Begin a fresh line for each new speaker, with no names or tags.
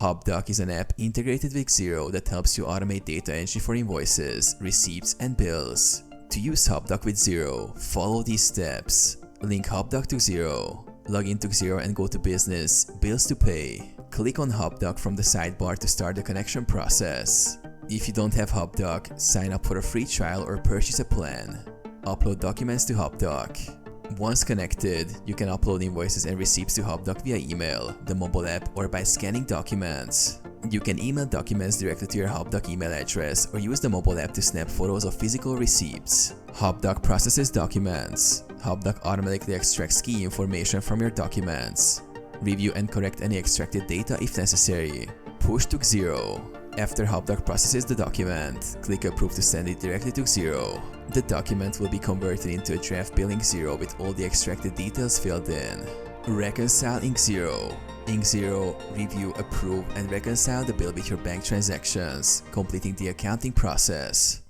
Hubdoc is an app integrated with Xero that helps you automate data entry for invoices, receipts, and bills. To use Hubdoc with Xero, follow these steps. Link Hubdoc to Xero. Log into Xero and go to Business, Bills to Pay. Click on Hubdoc from the sidebar to start the connection process. If you don't have Hubdoc, sign up for a free trial or purchase a plan. Upload documents to Hubdoc. Once connected, you can upload invoices and receipts to Hubdoc via email, the mobile app, or by scanning documents. You can email documents directly to your Hubdoc email address or use the mobile app to snap photos of physical receipts. Hubdoc processes documents. Hubdoc automatically extracts key information from your documents. Review and correct any extracted data if necessary. Push to Xero. After Hubdoc processes the document, click Approve to send it directly to Xero. The document will be converted into a draft bill in Xero with all the extracted details filled in. Reconcile in Xero. In Xero, review, approve, and reconcile the bill with your bank transactions, completing the accounting process.